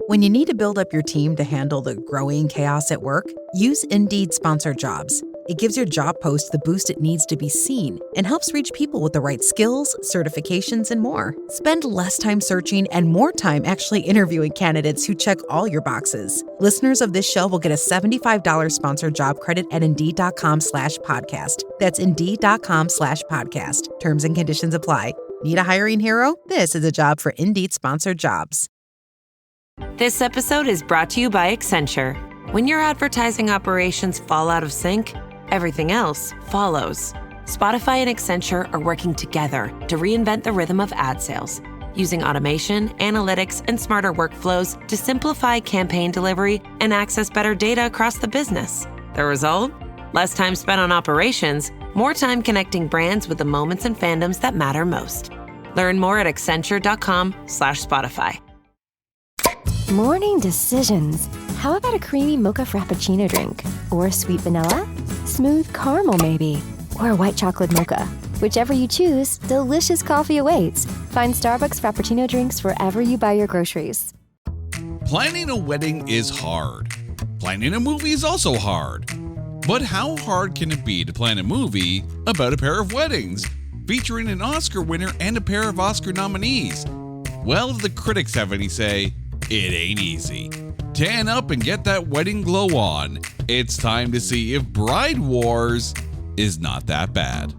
When you need to build up your team to handle the growing chaos at work, use Indeed Sponsored Jobs. It gives your job post the boost it needs to be seen and helps reach people with the right skills, certifications, and more. Spend less time searching and more time actually interviewing candidates who check all your boxes. Listeners of this show will get a $75 sponsored job credit at Indeed.com/podcast. That's Indeed.com/podcast. Terms and conditions apply. Need a hiring hero? This is a job for Indeed Sponsored Jobs. This episode is brought to you by Accenture. When your advertising operations fall out of sync, everything else follows. Spotify and Accenture are working together to reinvent the rhythm of ad sales, using automation, analytics, and smarter workflows to simplify campaign delivery and access better data across the business. The result? Less time spent on operations, more time connecting brands with the moments and fandoms that matter most. Learn more at accenture.com/Spotify. Morning decisions. How about a creamy mocha frappuccino drink? Or sweet vanilla? Smooth caramel maybe? Or a white chocolate mocha? Whichever you choose, delicious coffee awaits. Find Starbucks Frappuccino drinks wherever you buy your groceries. Planning a wedding is hard. Planning a movie is also hard. But how hard can it be to plan a movie about a pair of weddings, featuring an Oscar winner and a pair of Oscar nominees? Well, if the critics have any say, it ain't easy. Tan up and get that wedding glow on. It's time to see if Bride Wars is not that bad.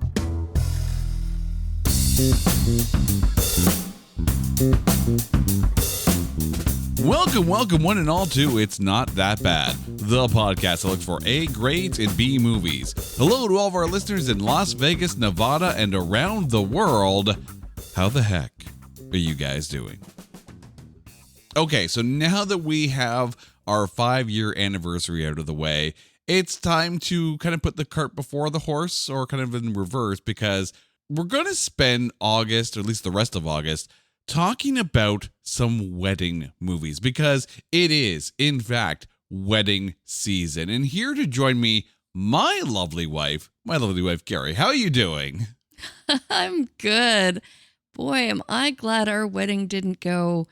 Welcome one and all to It's Not That Bad, the podcast that looks for A grades in B movies. Hello to all of our listeners in Las Vegas, Nevada, and around the world. How the heck are you guys doing? Okay, so now that we have our 5-year anniversary out of the way, it's time to kind of put the cart before the horse, or kind of in reverse, because we're going to spend August, or at least the rest of August, talking about some wedding movies, because it is, in fact, wedding season. And here to join me, my lovely wife, Carrie. How are you doing? I'm good. Boy, am I glad our wedding didn't go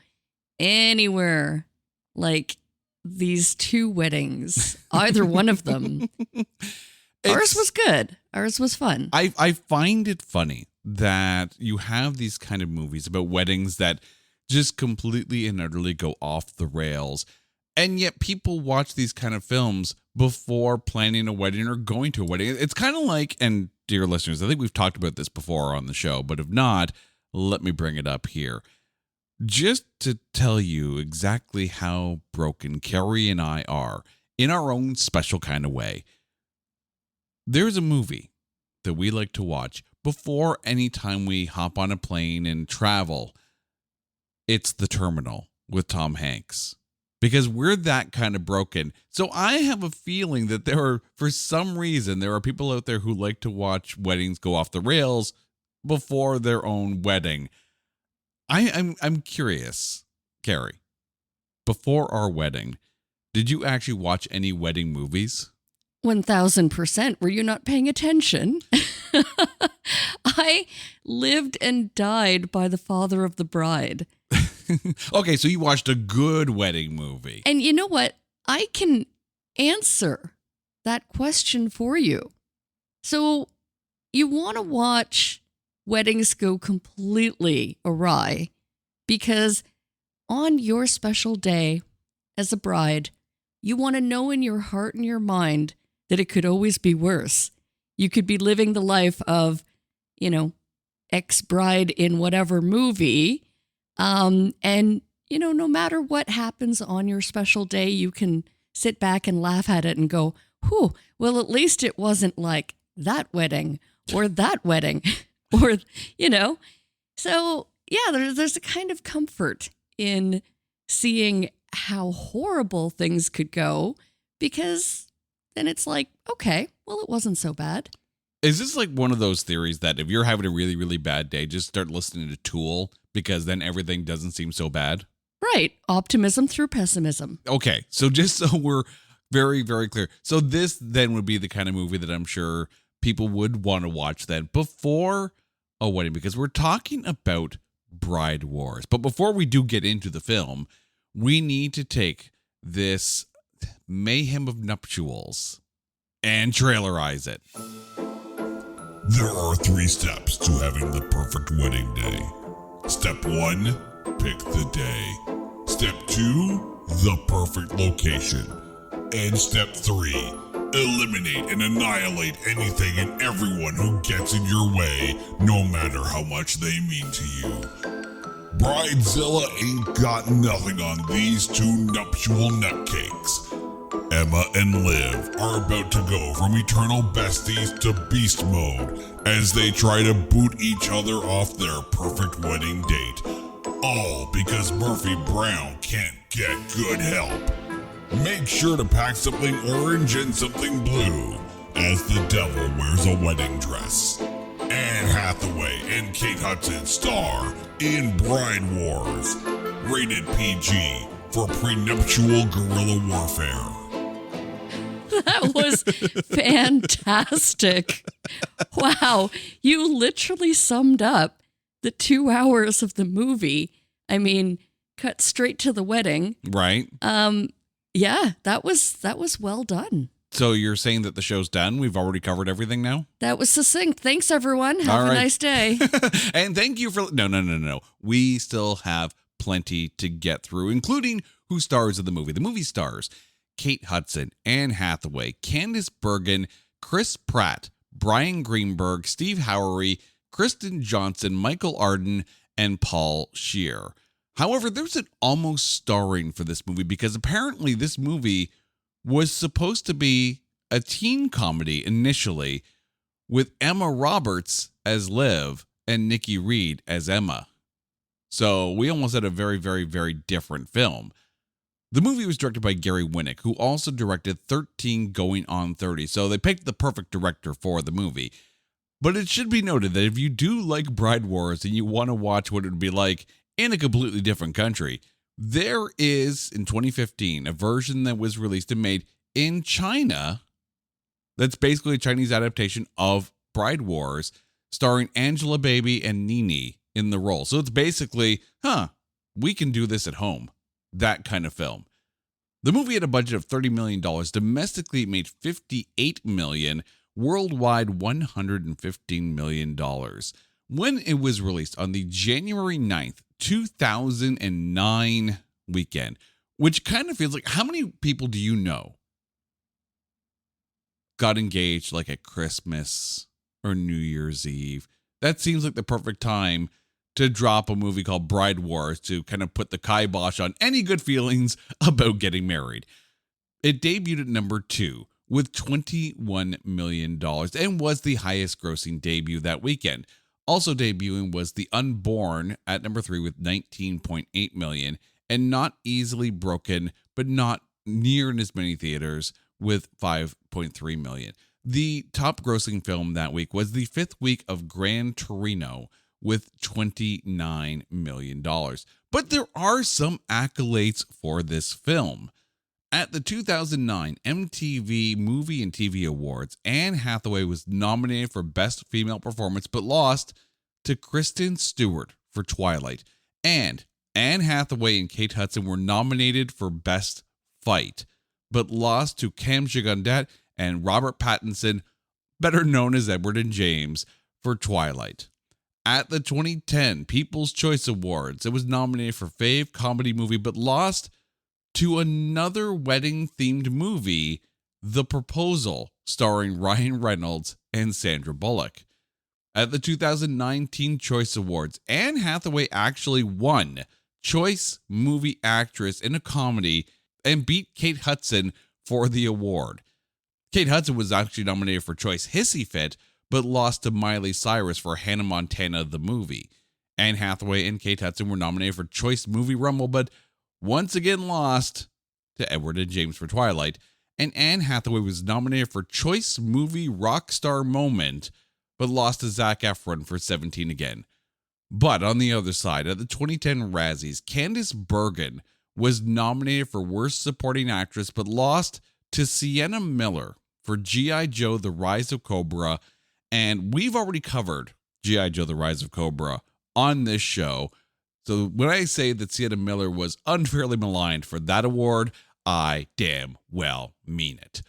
anywhere like these two weddings, either one of them. Ours was good. Ours was fun. I find it funny that you have these kind of movies about weddings that just completely and utterly go off the rails. And yet people watch these kind of films before planning a wedding or going to a wedding. It's kind of like, and dear listeners, I think we've talked about this before on the show, but if not, let me bring it up here. Just to tell you exactly how broken Carrie and I are in our own special kind of way. There's a movie that we like to watch before any time we hop on a plane and travel. It's The Terminal with Tom Hanks. Because we're that kind of broken. So I have a feeling that for some reason, there are people out there who like to watch weddings go off the rails before their own wedding. I'm curious, Carrie, before our wedding, did you actually watch any wedding movies? 1000%. Were you not paying attention? I lived and died by the father of the bride. Okay, so you watched a good wedding movie. And you know what? I can answer that question for you. So you want to watch weddings go completely awry because on your special day as a bride, you want to know in your heart and your mind that it could always be worse. You could be living the life of, ex-bride in whatever movie. And, no matter what happens on your special day, you can sit back and laugh at it and go, whew, well, at least it wasn't like that wedding or that wedding. Or, so yeah, there's a kind of comfort in seeing how horrible things could go, because then it's like, okay, well, it wasn't so bad. Is this like one of those theories that if you're having a really, really bad day, just start listening to Tool, because then everything doesn't seem so bad? Right. Optimism through pessimism. Okay. So just so we're very, very clear. So this then would be the kind of movie that I'm sure people would want to watch then before a wedding, because we're talking about Bride Wars. But before we do get into the film, we need to take this mayhem of nuptials and trailerize it. There are 3 steps to having the perfect wedding day. Step 1, pick the day. Step 2, the perfect location. And step 3, eliminate and annihilate anything and everyone who gets in your way, no matter how much they mean to you. Bridezilla ain't got nothing on these 2 nuptial nutcakes. Emma and Liv are about to go from eternal besties to beast mode as they try to boot each other off their perfect wedding date. All because Murphy Brown can't get good help. Make sure to pack something orange and something blue as the devil wears a wedding dress. Anne Hathaway and Kate Hudson star in Bride Wars. Rated PG for prenuptial guerrilla warfare. That was fantastic. Wow. You literally summed up the 2 hours of the movie. I mean, cut straight to the wedding. Right. Yeah, that was well done. So you're saying that the show's done? We've already covered everything now? That was succinct. Thanks, everyone. Have a nice day. And thank you for... No. We still have plenty to get through, including who stars in the movie. The movie stars Kate Hudson, Anne Hathaway, Candice Bergen, Chris Pratt, Brian Greenberg, Steve Howery, Kristen Johnson, Michael Arden, and Paul Scheer. However, there's an almost starring for this movie because apparently this movie was supposed to be a teen comedy initially with Emma Roberts as Liv and Nikki Reed as Emma. So we almost had a very, very, very different film. The movie was directed by Gary Winnick, who also directed 13 Going on 30. So they picked the perfect director for the movie. But it should be noted that if you do like Bride Wars and you want to watch what it would be like in a completely different country, there is, in 2015, a version that was released and made in China that's basically a Chinese adaptation of Bride Wars, starring Angela Baby and Nini in the role. So it's basically, we can do this at home. That kind of film. The movie had a budget of $30 million. Domestically, it made $58 million. Worldwide, $115 million. When it was released on the January 9th, 2009 weekend, which kind of feels like, how many people do you know got engaged like at Christmas or New Year's Eve? That seems like the perfect time to drop a movie called Bride Wars to kind of put the kibosh on any good feelings about getting married. It debuted at number 2 with $21 million and was the highest grossing debut that weekend. Also debuting was The Unborn at number 3 with $19.8 million and Not Easily Broken, but not near in as many theaters with $5.3 million. The top grossing film that week was the 5th week of Gran Torino with $29 million. But there are some accolades for this film. At the 2009 MTV Movie and TV Awards, Anne Hathaway was nominated for Best Female Performance, but lost to Kristen Stewart for Twilight. And Anne Hathaway and Kate Hudson were nominated for Best Fight, but lost to Cam Gigandet and Robert Pattinson, better known as Edward and James, for Twilight. At the 2010 People's Choice Awards, it was nominated for Fave Comedy Movie, but lost to another wedding-themed movie, The Proposal, starring Ryan Reynolds and Sandra Bullock. At the 2019 Choice Awards, Anne Hathaway actually won Choice Movie Actress in a Comedy and beat Kate Hudson for the award. Kate Hudson was actually nominated for Choice Hissy Fit, but lost to Miley Cyrus for Hannah Montana the Movie. Anne Hathaway and Kate Hudson were nominated for Choice Movie Rumble, but once again lost to Edward and James for Twilight. And Anne Hathaway was nominated for Choice Movie Rockstar Moment, but lost to Zac Efron for 17 again. But on the other side, at the 2010 Razzies, Candice Bergen was nominated for Worst Supporting Actress, but lost to Sienna Miller for G.I. Joe The Rise of Cobra. And we've already covered G.I. Joe The Rise of Cobra on this show. So when I say that Sienna Miller was unfairly maligned for that award, I damn well mean it.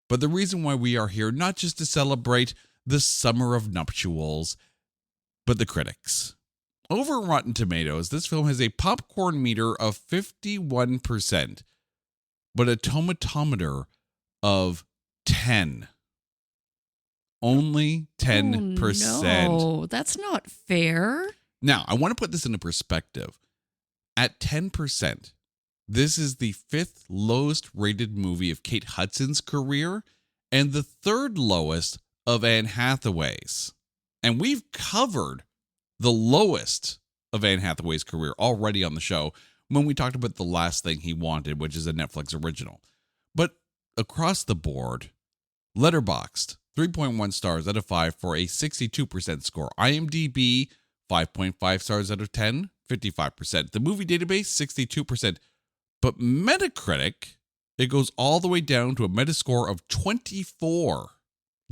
But the reason why we are here, not just to celebrate the summer of nuptials, but the critics. Over Rotten Tomatoes, this film has a popcorn meter of 51%, but a tomatometer of 10. Only 10%. Oh, no, that's not fair. Now, I want to put this into perspective. At 10%, this is the 5th lowest rated movie of Kate Hudson's career and the 3rd lowest of Anne Hathaway's. And we've covered the lowest of Anne Hathaway's career already on the show when we talked about The Last Thing He Wanted, which is a Netflix original. But across the board, Letterboxd, 3.1 stars out of 5 for a 62% score. IMDb, 5.5 stars out of 10, 55%. The Movie Database, 62%. But Metacritic, it goes all the way down to a Metascore of 24,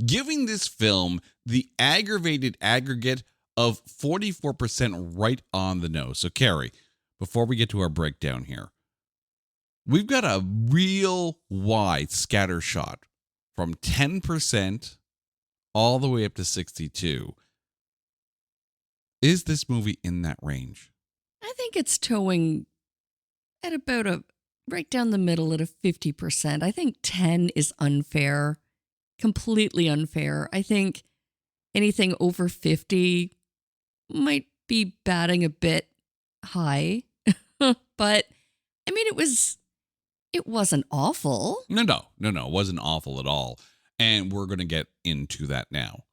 giving this film the aggravated aggregate of 44% right on the nose. So, Carrie, before we get to our breakdown here, we've got a real wide scatter shot from 10% all the way up to 62. Is this movie in that range? I think it's towing at about right down the middle at a 50%. I think 10 is unfair, completely unfair. I think anything over 50 might be batting a bit high, but I mean, it wasn't awful. No, it wasn't awful at all. And we're going to get into that now.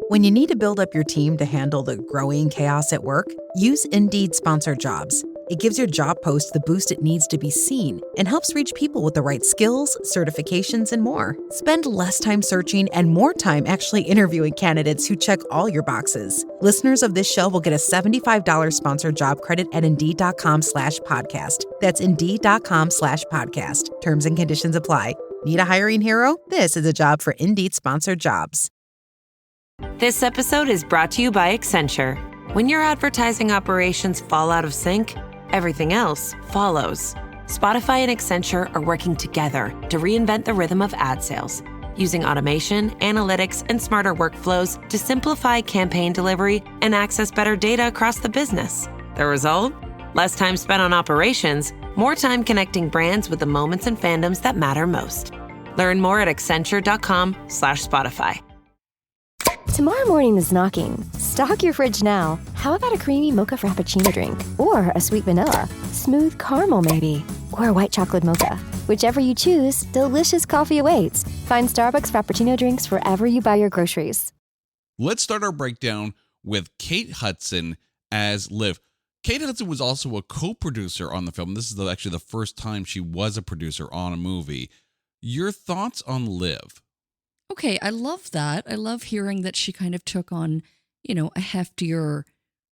When you need to build up your team to handle the growing chaos at work, use Indeed Sponsored Jobs. It gives your job post the boost it needs to be seen and helps reach people with the right skills, certifications, and more. Spend less time searching and more time actually interviewing candidates who check all your boxes. Listeners of this show will get a $75 sponsored job credit at Indeed.com/podcast. That's Indeed.com/podcast. Terms and conditions apply. Need a hiring hero? This is a job for Indeed Sponsored Jobs. This episode is brought to you by Accenture. When your advertising operations fall out of sync, everything else follows. Spotify and Accenture are working together to reinvent the rhythm of ad sales, using automation, analytics, and smarter workflows to simplify campaign delivery and access better data across the business. The result? Less time spent on operations, more time connecting brands with the moments and fandoms that matter most. Learn more at accenture.com/Spotify. Tomorrow morning is knocking. Stock your fridge now. How about a creamy mocha frappuccino drink? Or a sweet vanilla? Smooth caramel maybe? Or a white chocolate mocha? Whichever you choose, delicious coffee awaits. Find Starbucks Frappuccino drinks wherever you buy your groceries. Let's start our breakdown with Kate Hudson as Liv. Kate Hudson was also a co-producer on the film. This is actually the first time she was a producer on a movie. Your thoughts on Liv? Okay, I love that. I love hearing that she kind of took on, a heftier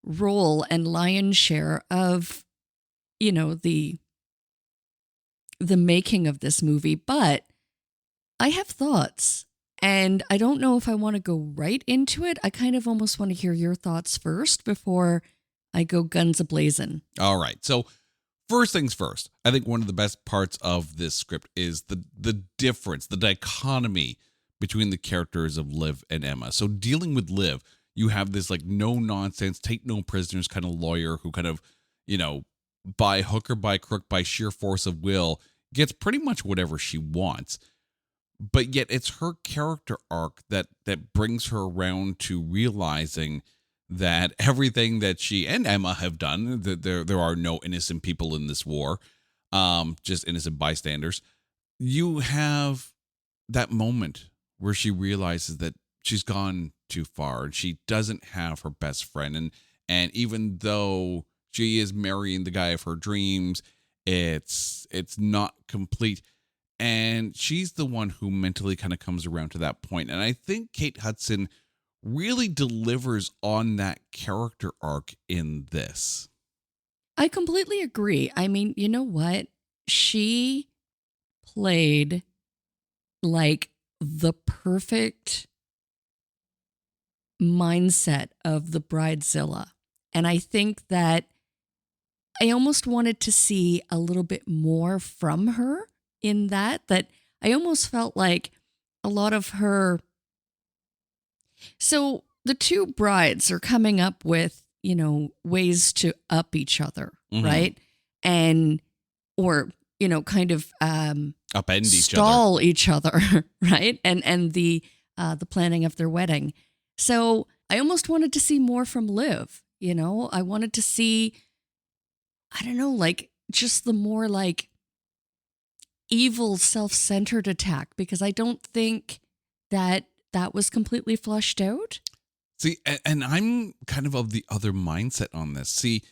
role and lion's share of, the making of this movie. But I have thoughts, and I don't know if I want to go right into it. I kind of almost want to hear your thoughts first before I go guns a-blazing. All right. So first things first, I think one of the best parts of this script is the difference, the dichotomy between the characters of Liv and Emma. So dealing with Liv, you have this like no nonsense, take no prisoners kind of lawyer who kind of, by hook or by crook, by sheer force of will, gets pretty much whatever she wants. But yet it's her character arc that brings her around to realizing that everything that she and Emma have done, that there are no innocent people in this war, just innocent bystanders. You have that moment where she realizes that she's gone too far and she doesn't have her best friend. And even though she is marrying the guy of her dreams, it's not complete. And she's the one who mentally kind of comes around to that point. And I think Kate Hudson really delivers on that character arc in this. I completely agree. I mean, you know what? She played like the perfect mindset of the bridezilla. And I think that I almost wanted to see a little bit more from her in that I almost felt like a lot of her. So the two brides are coming up with, ways to up each other, right? And, or, kind of upend stall each other, right? And the planning of their wedding. So I almost wanted to see more from Liv, I wanted to see, I don't know, like just the more like evil, self-centered attack, because I don't think that was completely flushed out. See, and I'm kind of the other mindset on this. See,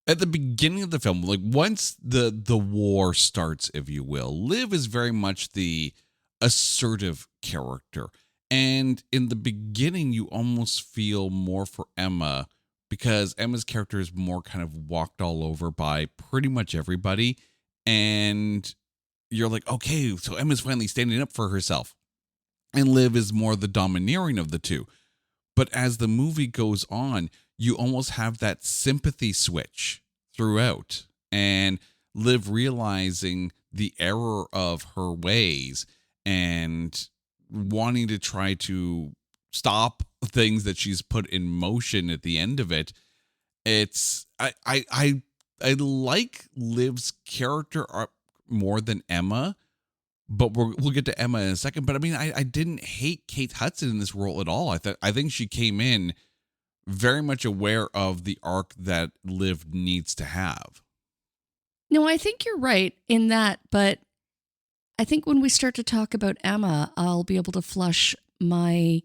at the beginning of the film, like once the war starts, if you will, Liv is very much the assertive character. And in the beginning, you almost feel more for Emma because Emma's character is more kind of walked all over by pretty much everybody. And you're like, okay, so Emma's finally standing up for herself. And Liv is more the domineering of the two. But as the movie goes on, you almost have that sympathy switch throughout. And Liv realizing the error of her ways and wanting to try to stop things that she's put in motion at the end of it. It's I like Liv's character more than Emma, but we'll get to Emma in a second. But I mean, I didn't hate Kate Hudson in this role at all. I think she came in very much aware of the arc that Liv needs to have. No, I think you're right in that, but I think when we start to talk about Emma, I'll be able to flush my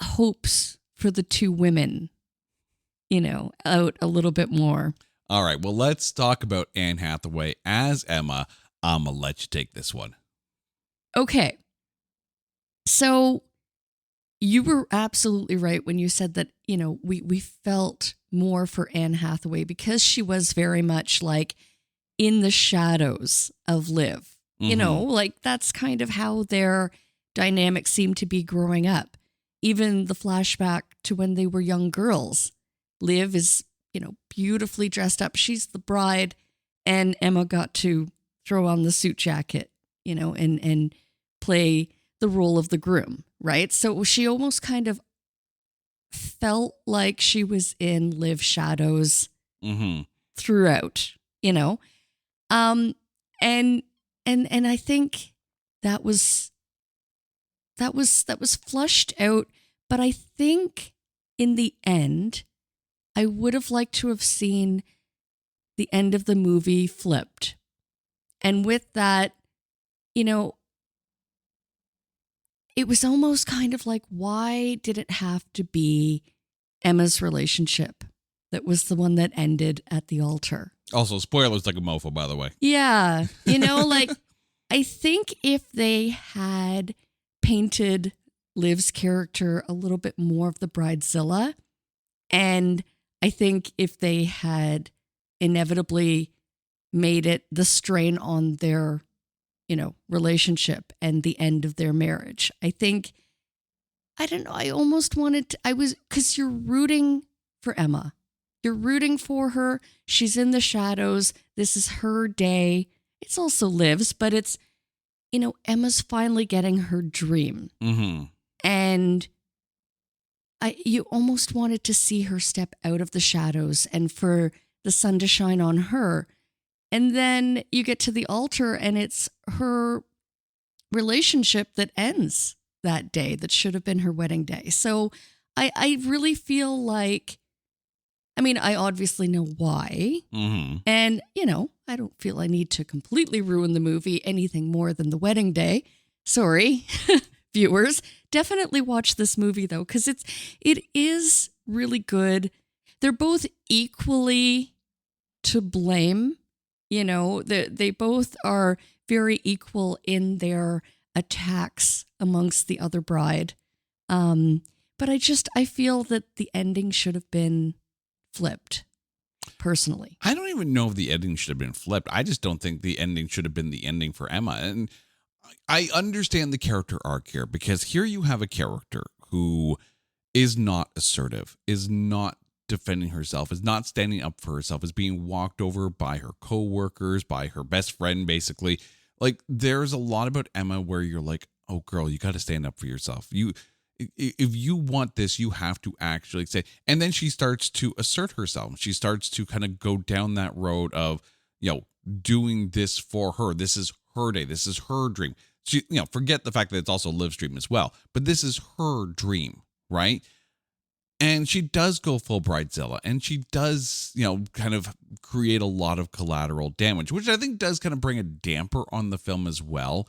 hopes for the two women, out a little bit more. All right, well, let's talk about Anne Hathaway as Emma. I'm going to let you take this one. Okay. So you were absolutely right when you said that, we felt more for Anne Hathaway because she was very much like in the shadows of Liv. Like that's kind of how their dynamic seemed to be growing up. Even the flashback to when they were young girls. Liv is, beautifully dressed up. She's the bride, and Emma got to throw on the suit jacket, and play the role of the groom, right? So she almost kind of felt like she was in Liv's shadows throughout, and I think that was flushed out, but I think in the end, I would have liked to have seen the end of the movie flipped. And with that, it was almost kind of like, why did it have to be Emma's relationship that was the one that ended at the altar? Also, spoilers like a mofo, by the way. Yeah. Like, I think if they had painted Liv's character a little bit more of the bridezilla, and I think if they had inevitably made it the strain on their, relationship and the end of their marriage, I think, I don't know, I almost wanted to, because you're rooting for Emma. You're rooting for her. She's in the shadows. This is her day. It's also Liv's, but it's, Emma's finally getting her dream. And you almost wanted to see her step out of the shadows and for the sun to shine on her. And then you get to the altar and it's her relationship that ends that day that should have been her wedding day. So I really feel like, I obviously know why. And, I don't feel I need to completely ruin the movie anything more than the wedding day. Sorry, viewers. Definitely watch this movie, though, because it is really good. They're both equally to blame. They both are very equal in their attacks amongst the other bride. But I feel that the ending should have been flipped, personally. I don't even know if the ending should have been flipped. I just don't think the ending should have been the ending for Emma. And I understand the character arc here, because here you have a character who is not assertive, is not defending herself, is not standing up for herself, is being walked over by her coworkers, by her best friend, basically. Like, there's a lot about Emma where you're like, oh, girl, you got to stand up for yourself. If you want this, you have to actually say. And then she starts to assert herself. She starts to kind of go down that road of, doing this for her. This is her day. This is her dream. She, forget the fact that it's also Liv's dream as well. But this is her dream, right? And she does go full bridezilla, and she does, kind of create a lot of collateral damage, which I think does kind of bring a damper on the film as well.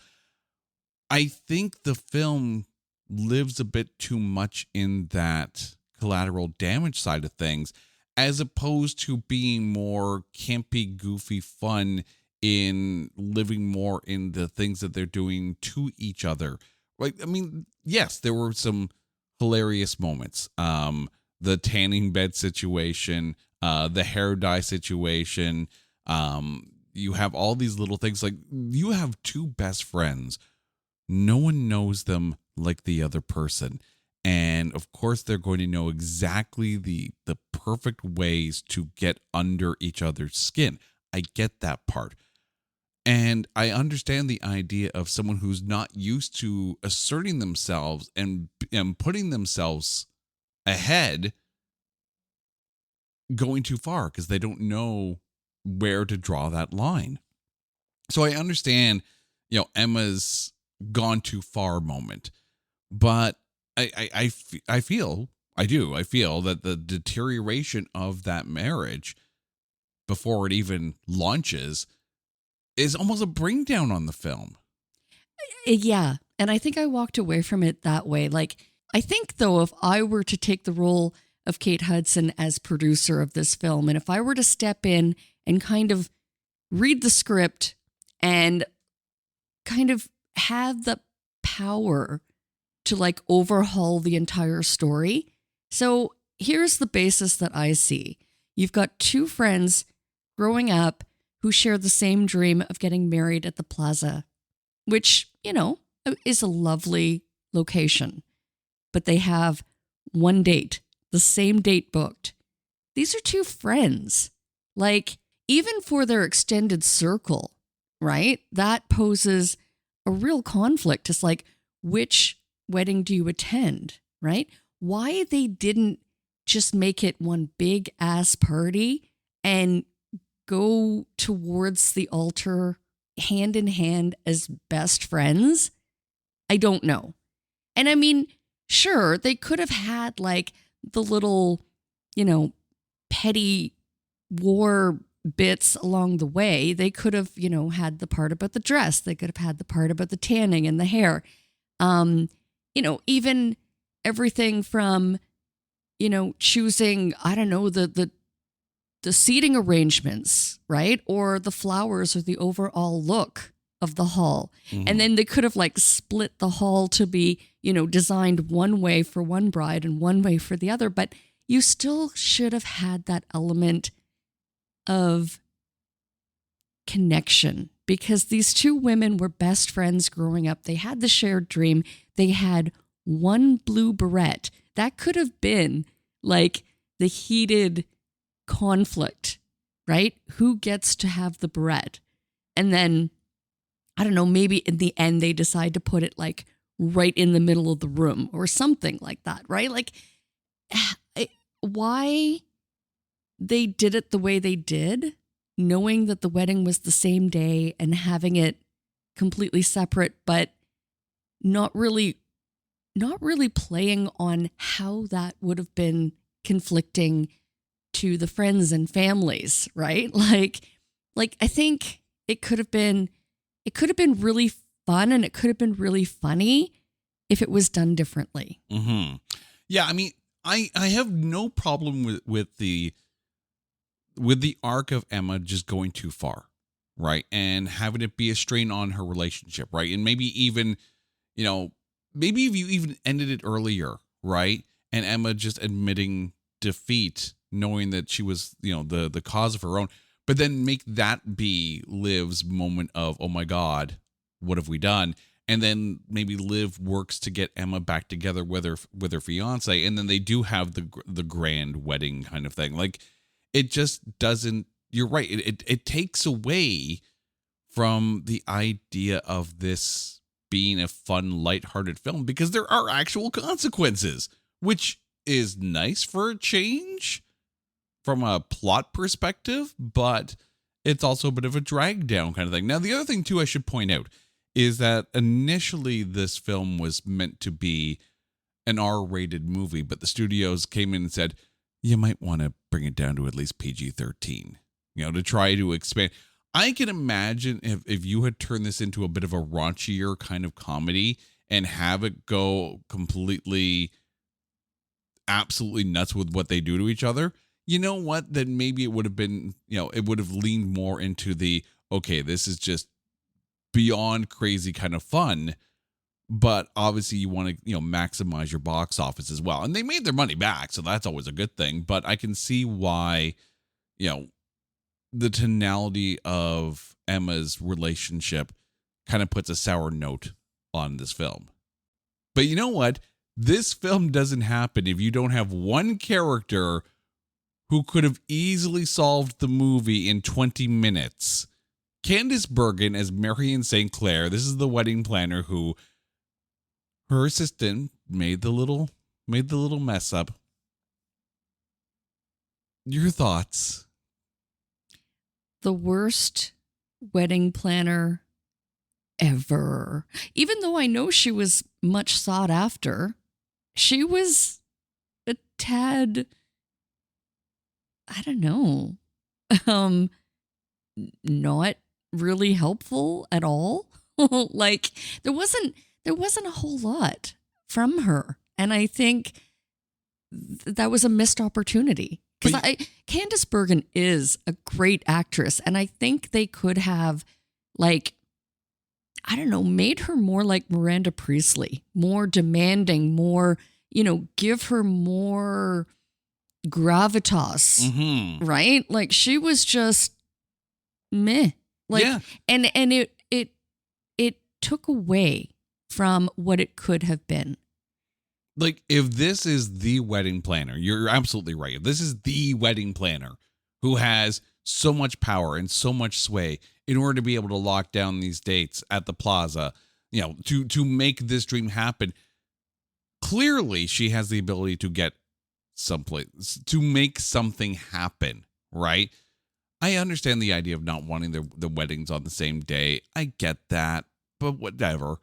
I think the film lives a bit too much in that collateral damage side of things, as opposed to being more campy, goofy fun in living more in the things that they're doing to each other. Like, I mean, yes, there were some hilarious moments. The tanning bed situation, the hair dye situation. You have all these little things. Like, you have two best friends. No one knows them like the other person. And of course, they're going to know exactly the perfect ways to get under each other's skin. I get that part. And I understand the idea of someone who's not used to asserting themselves and putting themselves ahead going too far because they don't know where to draw that line. So I understand, Emma's gone too far moment, but I feel that the deterioration of that marriage before it even launches is almost a bring down on the film. Yeah. And I think I walked away from it that way. Like, I think, though, if I were to take the role of Kate Hudson as producer of this film, and if I were to step in and kind of read the script and kind of have the power to like overhaul the entire story. So here's the basis that I see. You've got two friends growing up who share the same dream of getting married at the plaza, which, is a lovely location. But they have one date, the same date booked. These are two friends. Like, even for their extended circle, right? That poses a real conflict. It's like, which wedding do you attend, right? Why they didn't just make it one big ass party and go towards the altar hand in hand as best friends, I don't know. And I mean, sure, they could have had like the little, petty war bits along the way. They could have, had the part about the dress. They could have had the part about the tanning and the hair. Even everything from, choosing, I don't know, the seating arrangements, right? Or the flowers or the overall look of the hall. Mm-hmm. And then they could have like split the hall to be, designed one way for one bride and one way for the other. But you still should have had that element of connection because these two women were best friends growing up. They had the shared dream. They had one blue beret. That could have been like the heated conflict, right? Who gets to have the beret? And then, I don't know, maybe in the end they decide to put it like right in the middle of the room or something like that, right? Like, why they did it the way they did, knowing that the wedding was the same day and having it completely separate, but not really playing on how that would have been conflicting to the friends and families, right? Like I think it could have been really fun and it could have been really funny if it was done differently. Mm-hmm. Yeah, I mean, I have no problem with the arc of Emma just going too far, right? And having it be a strain on her relationship, right? And maybe even, maybe if you even ended it earlier, right? And Emma just admitting defeat, knowing that she was, the cause of her own, but then make that be Liv's moment of, oh my God, what have we done? and then maybe Liv works to get Emma back together with her fiance, and then they do have the grand wedding kind of thing. Like, it just doesn't. You're right. It takes away from the idea of this being a fun, lighthearted film, because there are actual consequences, which is nice for a change from a plot perspective, but it's also a bit of a drag down kind of thing. Now, the other thing too I should point out is that initially this film was meant to be an R-rated movie, but the studios came in and said, you might want to bring it down to at least PG-13, to try to expand. I can imagine if you had turned this into a bit of a raunchier kind of comedy and have it go completely, absolutely nuts with what they do to each other, you know what? Then maybe it would have been, it would have leaned more into the, okay, this is just beyond crazy kind of fun, but obviously you want to, maximize your box office as well. And they made their money back, so that's always a good thing. But I can see why, the tonality of Emma's relationship kind of puts a sour note on this film. But you know what? This film doesn't happen if you don't have one character who could have easily solved the movie in 20 minutes. Candice Bergen as Marion St. Clair. This is the wedding planner who her assistant made the little mess up. Your thoughts? The worst wedding planner ever. Even though I know she was much sought after, she was a tad, I don't know, not really helpful at all. Like, there wasn't a whole lot from her, and I think that was a missed opportunity. Because Candice Bergen is a great actress, and I think they could have, like, I don't know, made her more like Miranda Priestley, more demanding, more, give her more gravitas, right? Like, she was just meh. Like, yeah. And it took away from what it could have been. Like, if this is the wedding planner, you're absolutely right. If this is the wedding planner who has so much power and so much sway in order to be able to lock down these dates at the plaza, to make this dream happen, clearly she has the ability to get someplace, to make something happen, right? I understand the idea of not wanting the weddings on the same day. I get that, but whatever.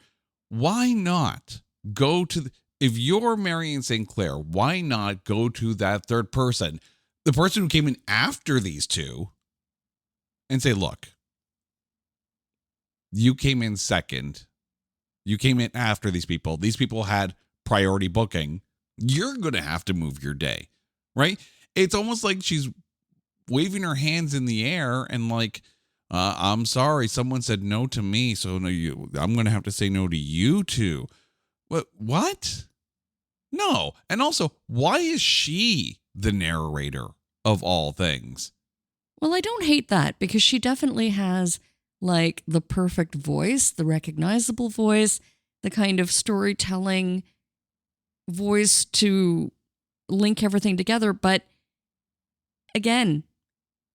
Why not go to if you're Marion St. Clair, why not go to that third person, the person who came in after these two, and say, look, you came in second. You came in after these people. These people had priority booking. You're going to have to move your day, right? It's almost like she's waving her hands in the air and like, I'm sorry, someone said no to me, so I'm going to have to say no to you too. What? No. And also, why is she the narrator of all things? Well, I don't hate that, because she definitely has like the perfect voice, the recognizable voice, the kind of storytelling voice to link everything together. But again,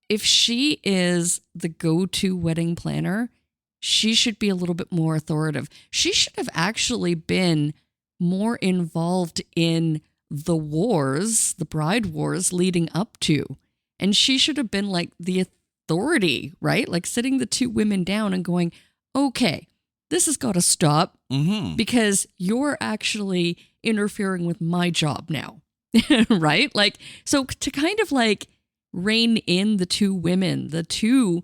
if she is the go-to wedding planner, she should be a little bit more authoritative. She should have actually been more involved in the wars, the bride wars leading up to. And she should have been like the authority, right? Like sitting the two women down and going, okay, this has got to stop because you're actually interfering with my job now, right? Like, so to kind of like rein in the two women, the two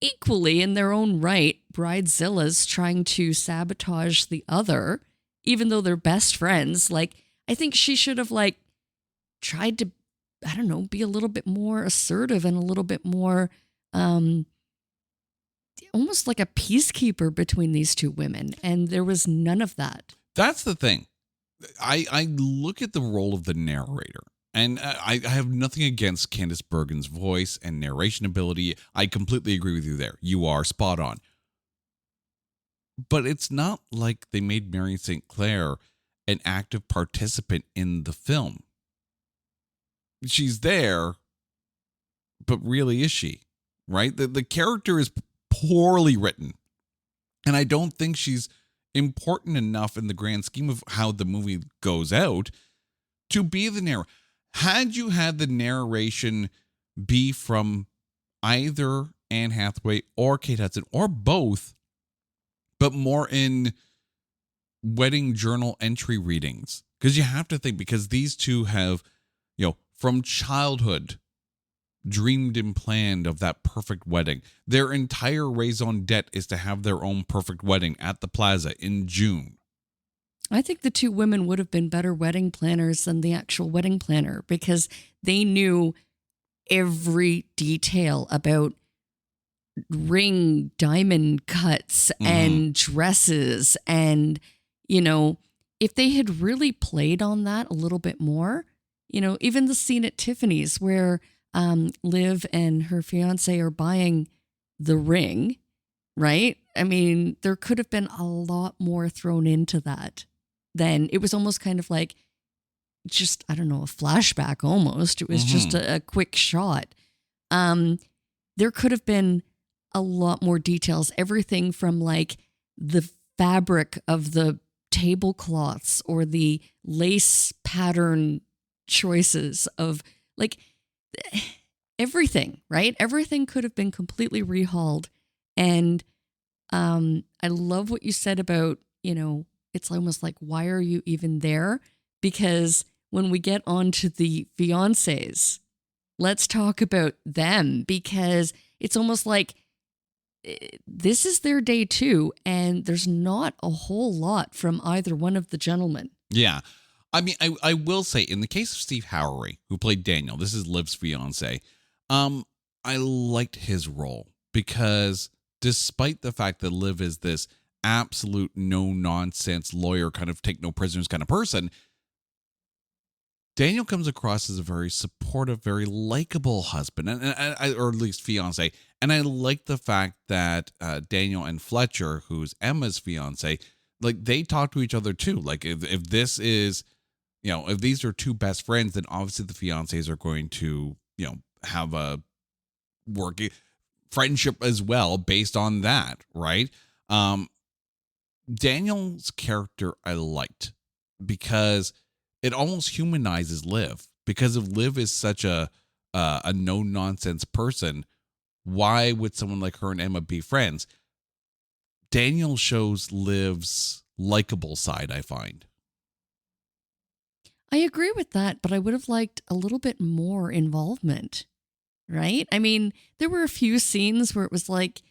equally in their own right, bridezillas trying to sabotage the other, even though they're best friends. Like, I think she should have like tried to, I don't know, be a little bit more assertive and a little bit more almost like a peacekeeper between these two women. And there was none of that. That's the thing. I look at the role of the narrator, and I have nothing against Candice Bergen's voice and narration ability. I completely agree with you there. You are spot on. But it's not like they made Mary St. Clair an active participant in the film. She's there, but really is she? Right? The character is poorly written. And I don't think she's important enough in the grand scheme of how the movie goes out to be the narrator. Had you had the narration be from either Anne Hathaway or Kate Hudson or both, but more in wedding journal entry readings, because you have to think, because these two have, from childhood dreamed and planned of that perfect wedding. Their entire raison d'etre is to have their own perfect wedding at the plaza in June. I think the two women would have been better wedding planners than the actual wedding planner, because they knew every detail about ring diamond cuts and dresses. And, if they had really played on that a little bit more, even the scene at Tiffany's where Liv and her fiance are buying the ring, right? I mean, there could have been a lot more thrown into that. Then it was almost kind of like just, I don't know, a flashback almost. It was just a quick shot. There could have been a lot more details, everything from like the fabric of the tablecloths or the lace pattern choices of like everything, right? Everything could have been completely rehauled. And I love what you said about, it's almost like, why are you even there? Because when we get on to the fiancés, let's talk about them, because it's almost like this is their day too, and there's not a whole lot from either one of the gentlemen. Yeah. I mean, I will say, in the case of Steve Howery, who played Daniel, this is Liv's fiance, I liked his role, because despite the fact that Liv is this absolute no-nonsense lawyer, kind of take no prisoners kind of person, Daniel comes across as a very supportive, very likable husband, or at least fiance. And I like the fact that Daniel and Fletcher, who's Emma's fiance, like they talk to each other too. Like if this is, if these are two best friends, then obviously the fiancés are going to, have a working friendship as well based on that, right? Daniel's character I liked, because it almost humanizes Liv, because if Liv is such a no nonsense person, why would someone like her and Emma be friends? Daniel shows Liv's likable side, I find. I agree with that, but I would have liked a little bit more involvement, right? I mean, there were a few scenes where it was like,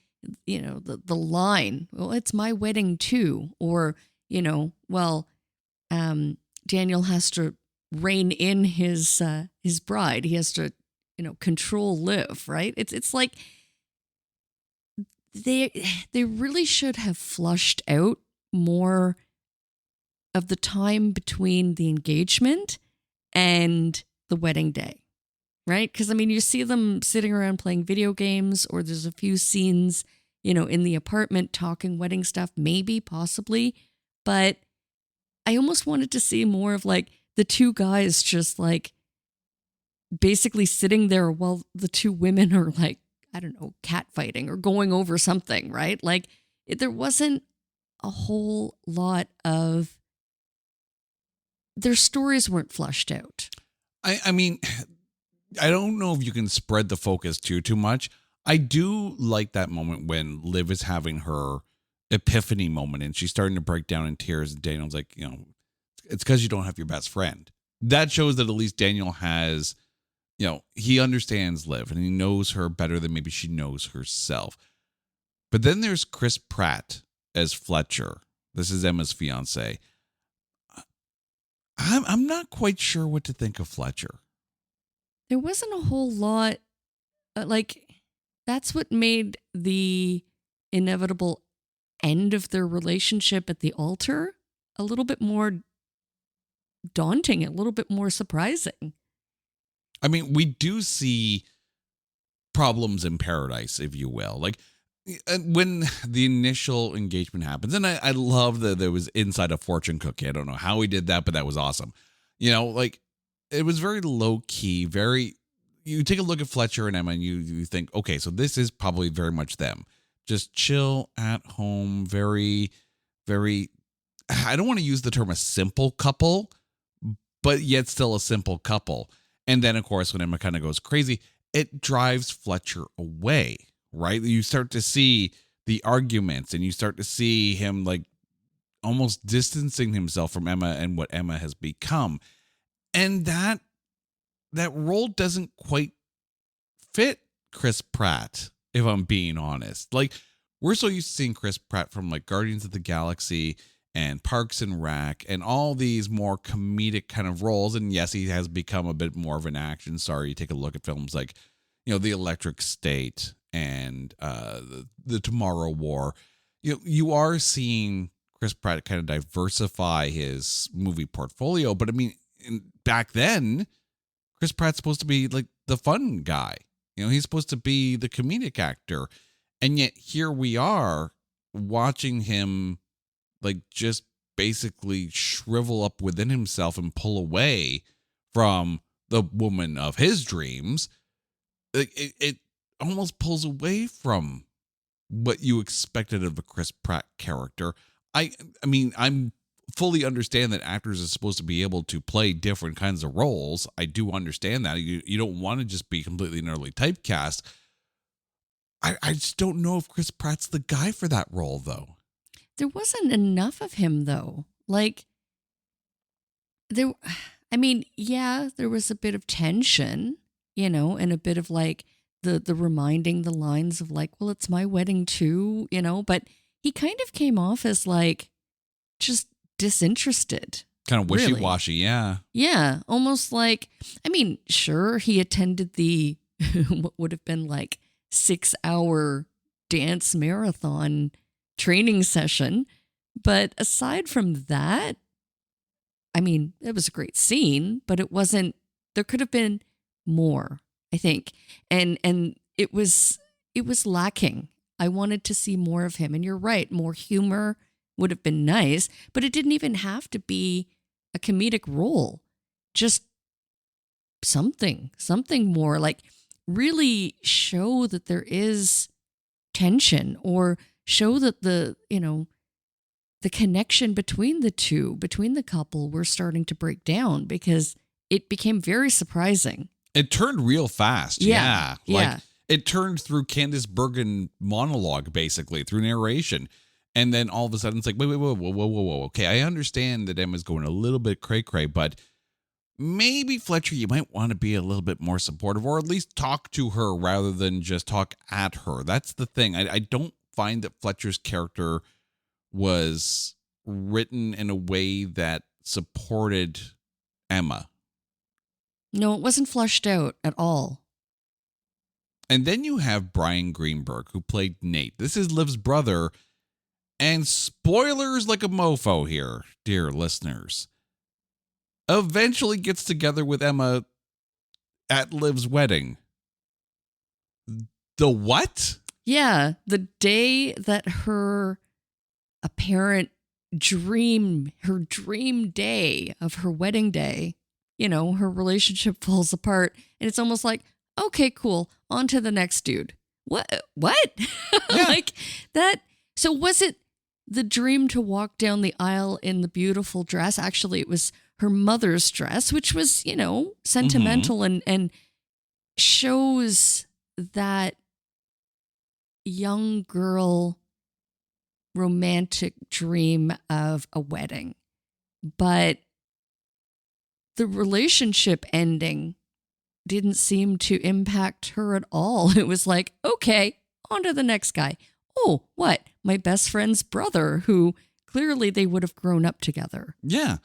the line, well, it's my wedding too. Or, Daniel has to rein in his bride. He has to, control Liv, right? It's like they really should have flushed out more of the time between the engagement and the wedding day, right? Because, I mean, you see them sitting around playing video games, or there's a few scenes, in the apartment talking wedding stuff, maybe, possibly. But I almost wanted to see more of like the two guys just like basically sitting there while the two women are like, I don't know, catfighting or going over something, right? Like there wasn't a whole lot of, their stories weren't flushed out. I mean, I don't know if you can spread the focus too much. I do like that moment when Liv is having her epiphany moment and she's starting to break down in tears, and Daniel's like, it's because you don't have your best friend. That shows that at least Daniel has, he understands Liv and he knows her better than maybe she knows herself. But then there's Chris Pratt as Fletcher. This is Emma's fiance. I'm not quite sure what to think of Fletcher. There wasn't a whole lot, that's what made the inevitable end of their relationship at the altar a little bit more daunting, a little bit more surprising. I mean, we do see problems in paradise, if you will. Like, when the initial engagement happens, and I love that there was inside a fortune cookie. I don't know how he did that, but that was awesome. Like it was very low key, very. You take a look at Fletcher and Emma, and you think, okay, so this is probably very much them, just chill at home, very, very. I don't want to use the term a simple couple, but yet still a simple couple. And then, of course, when Emma kind of goes crazy, it drives Fletcher away. Right? You start to see the arguments and you start to see him like almost distancing himself from Emma and what Emma has become. And that role doesn't quite fit Chris Pratt, if I'm being honest. Like, we're so used to seeing Chris Pratt from like Guardians of the Galaxy and Parks and Rec and all these more comedic kind of roles. And yes, he has become a bit more of an action star. You take a look at films like, The Electric State and the Tomorrow War. You are seeing Chris Pratt kind of diversify his movie portfolio, but I mean, back then, Chris Pratt's supposed to be like the fun guy. He's supposed to be the comedic actor, and yet here we are watching him like just basically shrivel up within himself and pull away from the woman of his dreams. It almost pulls away from what you expected of a Chris Pratt character. I mean, I'm fully understand that actors are supposed to be able to play different kinds of roles. I do understand that. You don't want to just be completely and utterly typecast. I just don't know if Chris Pratt's the guy for that role, though. There wasn't enough of him, though. Like, there was a bit of tension, and a bit of like, the reminding the lines of like, well, it's my wedding too, but he kind of came off as like just disinterested. Kind of wishy-washy, really. Yeah. Yeah, almost like, sure, he attended the, what would have been like 6-hour dance marathon training session. But aside from that, it was a great scene, but it wasn't, there could have been more, I think. And it was lacking. I wanted to see more of him. And you're right, more humor would have been nice, but it didn't even have to be a comedic role. Just something more, like really show that there is tension, or show that the connection between the two, between the couple, were starting to break down, because it became very surprising. It turned real fast. Yeah. Like it turned through Candice Bergen monologue, basically through narration. And then all of a sudden it's like, whoa. Okay, I understand that Emma's going a little bit cray-cray, but maybe, Fletcher, you might want to be a little bit more supportive, or at least talk to her rather than just talk at her. That's the thing. I don't find that Fletcher's character was written in a way that supported Emma. No, it wasn't fleshed out at all. And then you have Brian Greenberg, who played Nate. This is Liv's brother. And spoilers like a mofo here, dear listeners. Eventually gets together with Emma at Liv's wedding. The what? Yeah, the day that her apparent her dream day of her wedding day, her relationship falls apart, and it's almost like, okay, cool, on to the next dude. What? Yeah. Like that. So was it the dream to walk down the aisle in the beautiful dress? Actually, it was her mother's dress, which was, sentimental and shows that young girl romantic dream of a wedding. But the relationship ending didn't seem to impact her at all. It was like, okay, on to the next guy. Oh, what? My best friend's brother, who clearly they would have grown up together. Yeah.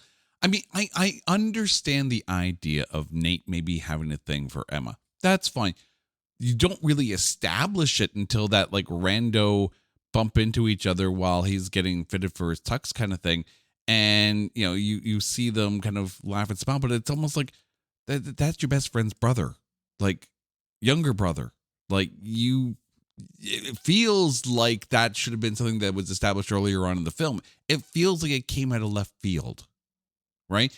I understand the idea of Nate maybe having a thing for Emma. That's fine. You don't really establish it until that like rando bump into each other while he's getting fitted for his tux kind of thing. And, you see them kind of laugh and smile, but it's almost like that's your best friend's brother, like younger brother. Like you it feels like that should have been something that was established earlier on in the film. It feels like it came out of left field, right?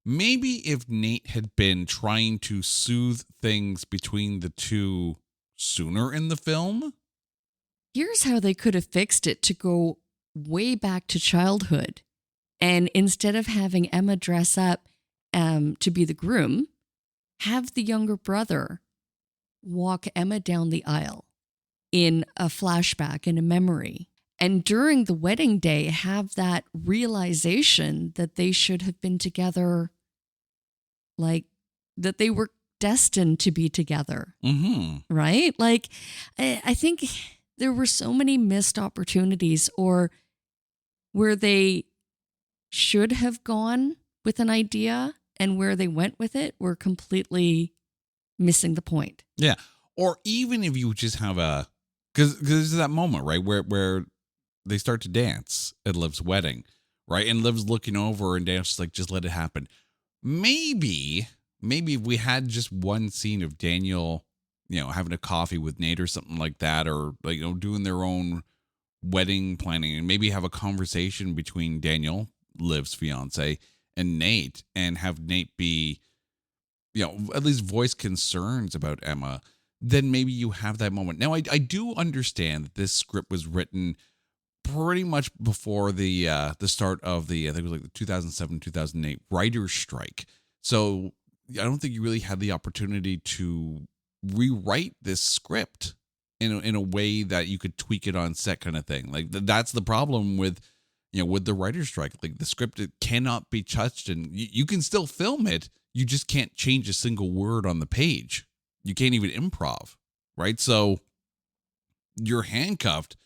Maybe if Nate had been trying to soothe things between the two sooner in the film. Here's how they could have fixed it to go way back to childhood. And instead of having Emma dress up to be the groom, have the younger brother walk Emma down the aisle in a flashback, in a memory. And during the wedding day, have that realization that they should have been together, like that they were destined to be together. Mm-hmm. Right? Like, I think there were so many missed opportunities, or where they should have gone with an idea and where they went with it were completely missing the point. Yeah. Or even if you just have because there's that moment, right, where they start to dance at Liv's wedding, right? And Liv's looking over and Daniel's like, just let it happen. Maybe if we had just one scene of Daniel, having a coffee with Nate or something like that, or like, doing their own wedding planning, and maybe have a conversation between Daniel, Liv's fiance, and Nate, and have Nate be, at least voice concerns about Emma, then maybe you have that moment. Now, I do understand that this script was written pretty much before the start of I think it was like the 2007-2008 writer's strike. So I don't think you really had the opportunity to rewrite this script in a way that you could tweak it on set, kind of thing. Like that's the problem with with the writer's strike. Like the script, it cannot be touched, and you can still film it. You just can't change a single word on the page. You can't even improv, right? So you're handcuffed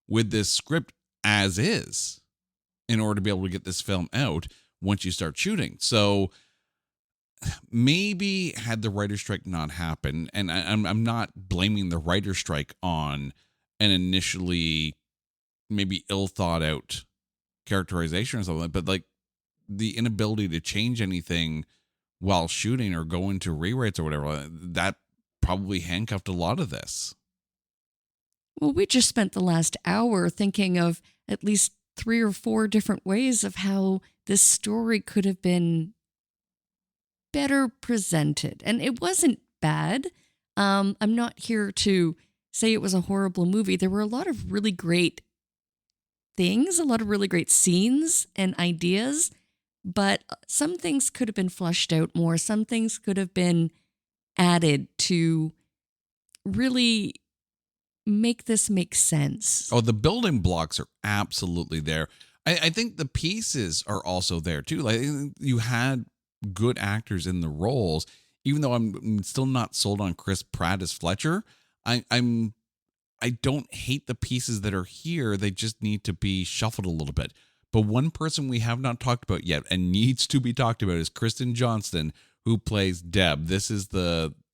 with this script as is in order to be able to get this film out once you start shooting. So maybe had the writer's strike not happened, and I'm not blaming the writer's strike on an initially maybe ill thought out characterization or something, but like the inability to change anything while shooting or go into rewrites or whatever, that probably handcuffed a lot of this. Well, we just spent the last hour thinking of at least 3 or 4 different ways of how this story could have been better presented. And it wasn't bad. I'm not here to say it was a horrible movie. There were a lot of really great things, a lot of really great scenes and ideas, but some things could have been fleshed out more. Some things could have been added to really make this make sense. Oh, the building blocks are absolutely there. I think the pieces are also there too. Like you had good actors in the roles, even though I'm still not sold on Chris Pratt as Fletcher. I don't hate the pieces that are here. They just need to be shuffled a little bit. But one person we have not talked about yet and needs to be talked about is Kristen Johnston, who plays Deb. This is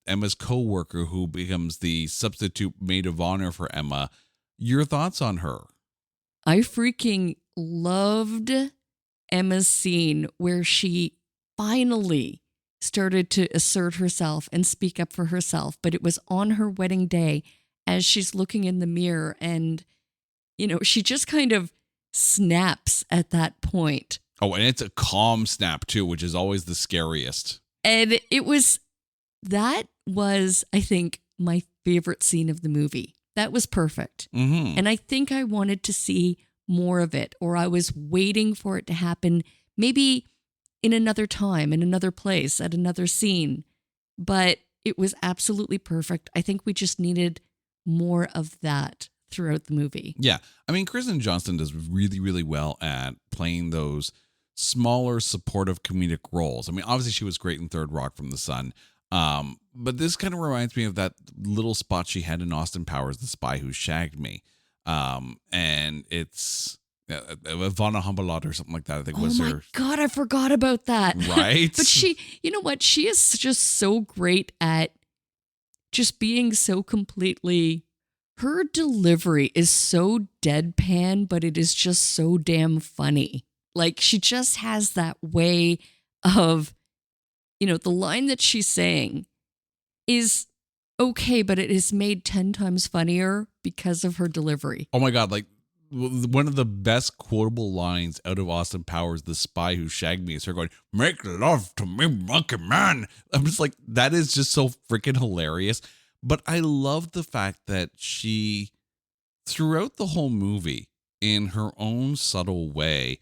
Emma's co-worker who becomes the substitute maid of honor for Emma. Your thoughts on her? I freaking loved Emma's scene where she finally started to assert herself and speak up for herself, but it was on her wedding day as she's looking in the mirror, and she just kind of snaps at that point. Oh, and it's a calm snap too, which is always the scariest. And that was, I think, my favorite scene of the movie. That was perfect. Mm-hmm. And I think I wanted to see more of it, or I was waiting for it to happen, maybe in another time, in another place, at another scene. But it was absolutely perfect. I think we just needed more of that throughout the movie. Yeah. I mean, Kristen Johnston does really, really well at playing those smaller, supportive comedic roles. I mean, obviously she was great in Third Rock from the Sun. But this kind of reminds me of that little spot she had in Austin Powers, The Spy Who Shagged Me. And it's Ivana Humbalot or something like that, I think was her. Oh my God, I forgot about that. Right? But she, you know what? She is just so great at just being so completely, her delivery is so deadpan, but it is just so damn funny. Like she just has that way of, the line that she's saying is okay, but it is made 10 times funnier because of her delivery. Oh my God, like one of the best quotable lines out of Austin Powers, The Spy Who Shagged Me, is her going, "Make love to me, monkey man." I'm just like, that is just so freaking hilarious. But I love the fact that she, throughout the whole movie, in her own subtle way,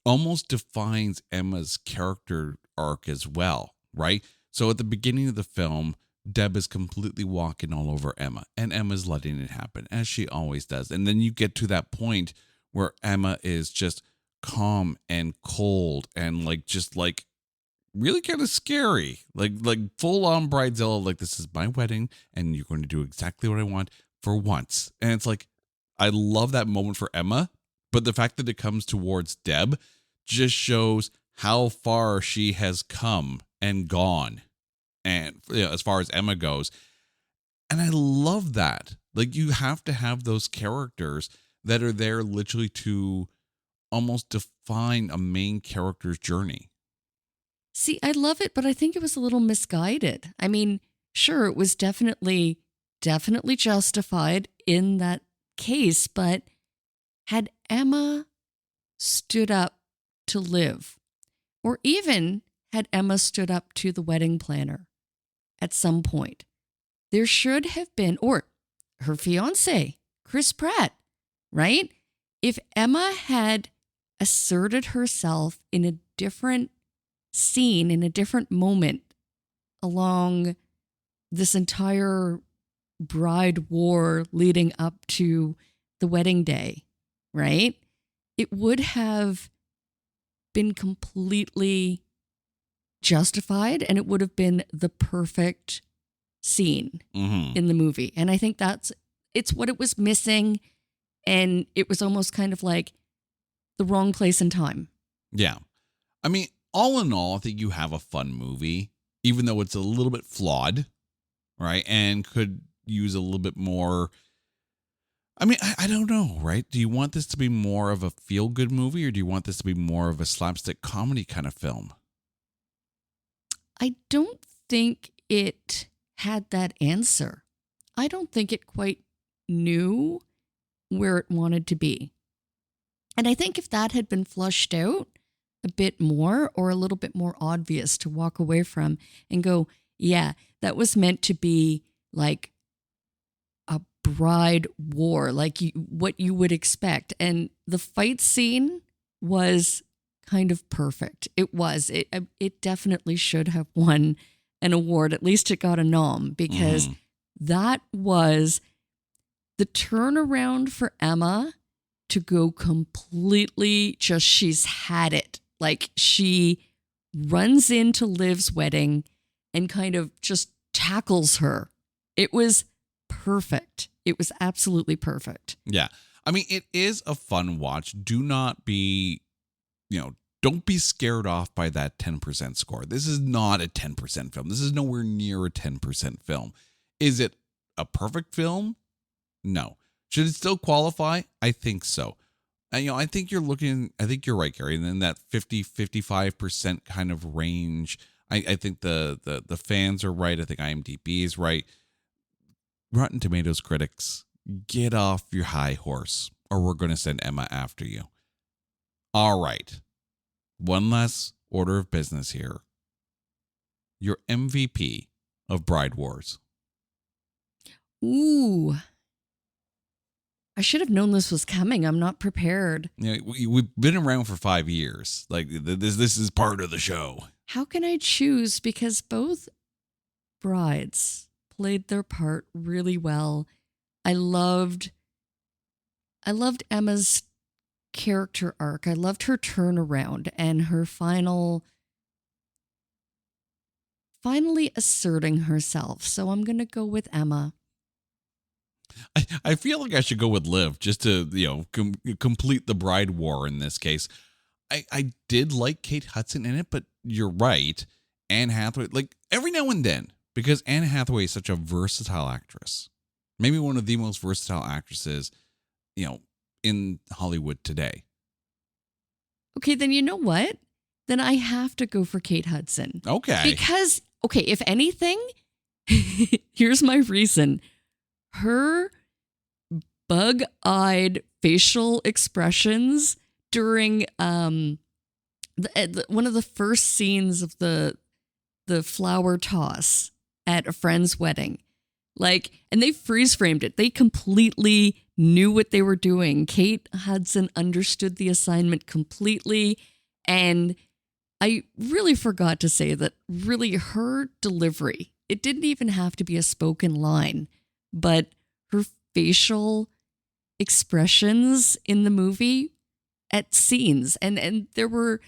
almost defines Emma's character arc as well, right? So at the beginning of the film, Deb is completely walking all over Emma, and Emma's letting it happen, as she always does. And then you get to that point where Emma is just calm and cold and just really kind of scary, like full on bridezilla, like, this is my wedding and you're going to do exactly what I want for once. And it's like, I love that moment for Emma, but the fact that it comes towards Deb just shows how far she has come and gone. And as far as Emma goes. And I love that. Like, you have to have those characters that are there literally to almost define a main character's journey. See, I love it, but I think it was a little misguided. I mean, sure, it was definitely justified in that case, but had Emma stood up to Liv, or even had Emma stood up to the wedding planner at some point, there should have been, or her fiance, Chris Pratt, right? If Emma had asserted herself in a different scene, in a different moment along this entire bride war leading up to the wedding day, right? It would have been completely justified, and it would have been the perfect scene in the movie. And I think it's what it was missing, and it was almost kind of like the wrong place and time. Yeah. I mean, all in all, I think you have a fun movie, even though it's a little bit flawed, right? And could use a little bit more. I mean, I don't know, right? Do you want this to be more of a feel-good movie, or do you want this to be more of a slapstick comedy kind of film? I don't think it had that answer. I don't think it quite knew where it wanted to be. And I think if that had been flushed out a bit more, or a little bit more obvious to walk away from and go, yeah, that was meant to be like a bride war, like what you would expect. And the fight scene was kind of perfect. It was. It definitely should have won an award. At least it got a nom, because that was the turnaround for Emma to go completely just, she's had it. Like, she runs into Liv's wedding and kind of just tackles her. It was perfect. It was absolutely perfect. Yeah. I mean, it is a fun watch. Do not be, don't be scared off by that 10% score. This is not a 10% film. This is nowhere near a 10% film. Is it a perfect film? No. Should it still qualify? I think so. And, I think you're right, Gary, and in that 50-55% kind of range. I think the fans are right. I think IMDb is right. Rotten Tomatoes critics, get off your high horse, or we're going to send Emma after you. All right. One last order of business here. Your MVP of Bride Wars. Ooh. I should have known this was coming. I'm not prepared. We've been around for 5 years. Like, this is part of the show. How can I choose? Because both brides played their part really well. I loved Emma's character arc. I loved her turnaround and her finally asserting herself. So I'm going to go with Emma. I feel like I should go with Liv just to, complete the bride war in this case. I did like Kate Hudson in it, but you're right. Anne Hathaway, like, every now and then, because Anne Hathaway is such a versatile actress. Maybe one of the most versatile actresses, in Hollywood today. Okay, then you know what? Then I have to go for Kate Hudson. Okay. Because, if anything, here's my reason. Her bug-eyed facial expressions during one of the first scenes of the flower toss at a friend's wedding. And they freeze framed it. They completely knew what they were doing. Kate Hudson understood the assignment completely. And I really forgot to say that really her delivery, it didn't even have to be a spoken line, but her facial expressions in the movie at scenes. And there were,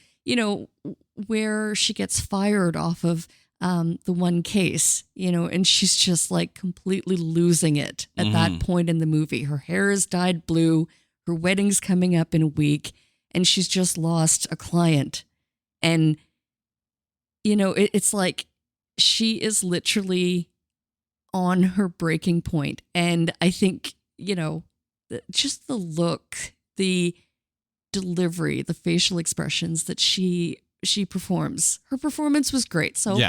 where she gets fired off of the one case, and she's just completely losing it at that point in the movie. Her hair is dyed blue. Her wedding's coming up in a week, and she's just lost a client. And, it's like she is literally on her breaking point. And I think, just the look, the delivery, the facial expressions that she performs. Her performance was great. So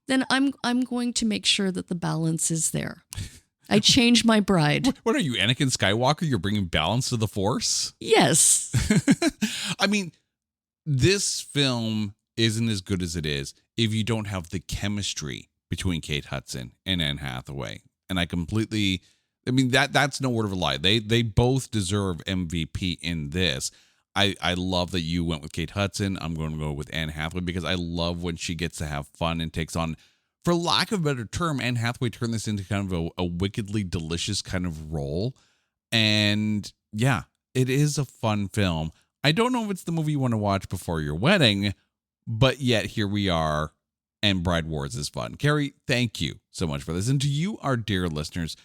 then I'm going to make sure that the balance is there. I change my bride. What are you, Anakin Skywalker? You're bringing balance to the Force? Yes. I mean, this film isn't as good as it is if you don't have the chemistry between Kate Hudson and Anne Hathaway. And that's no word of a lie. They both deserve MVP in this. I love that you went with Kate Hudson. I'm going to go with Anne Hathaway because I love when she gets to have fun and takes on, for lack of a better term, Anne Hathaway turned this into kind of a wickedly delicious kind of role. And yeah, it is a fun film. I don't know if it's the movie you want to watch before your wedding, but yet here we are, and Bride Wars is fun. Carrie, thank you so much for this. And to you, our dear listeners,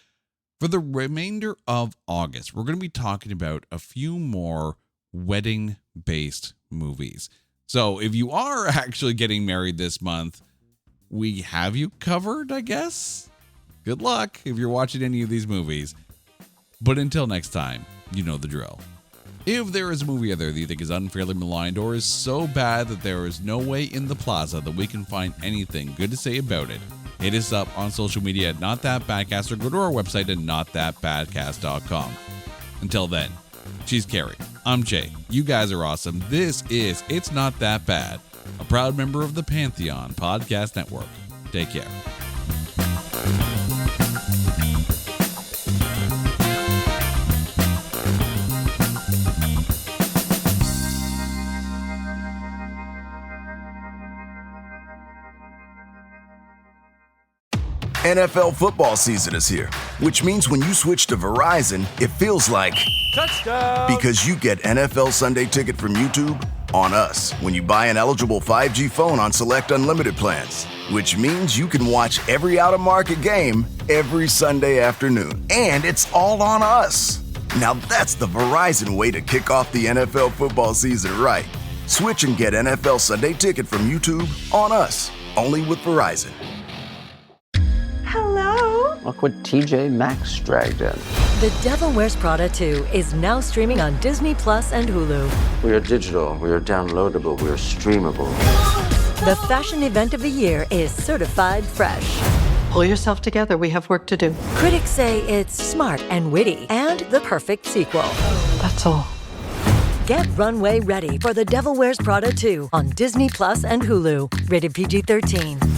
for the remainder of August, we're going to be talking about a few more wedding-based movies. So if you are actually getting married this month, we have you covered, I guess. Good luck if you're watching any of these movies. But until next time, you know the drill. If there is a movie out there that you think is unfairly maligned or is so bad that there is no way in the plaza that we can find anything good to say about it, hit us up on social media at NotThatBadcast or go to our website at NotThatBadcast.com. Until then, she's Carrie. I'm Jay. You guys are awesome. This is It's Not That Bad, a proud member of the Pantheon Podcast Network. Take care. NFL football season is here, which means when you switch to Verizon, it feels like touchdown. Because you get NFL Sunday Ticket from YouTube on us when you buy an eligible 5G phone on select unlimited plans, which means you can watch every out-of-market game every Sunday afternoon. And it's all on us. Now that's the Verizon way to kick off the NFL football season right. Switch and get NFL Sunday Ticket from YouTube on us, only with Verizon. Hello? Look what TJ Maxx dragged in. The Devil Wears Prada 2 is now streaming on Disney Plus and Hulu. We are digital, we are downloadable, we are streamable. The fashion event of the year is certified fresh. Pull yourself together, we have work to do. Critics say it's smart and witty and the perfect sequel. That's all. Get runway ready for The Devil Wears Prada 2 on Disney Plus and Hulu. Rated PG-13.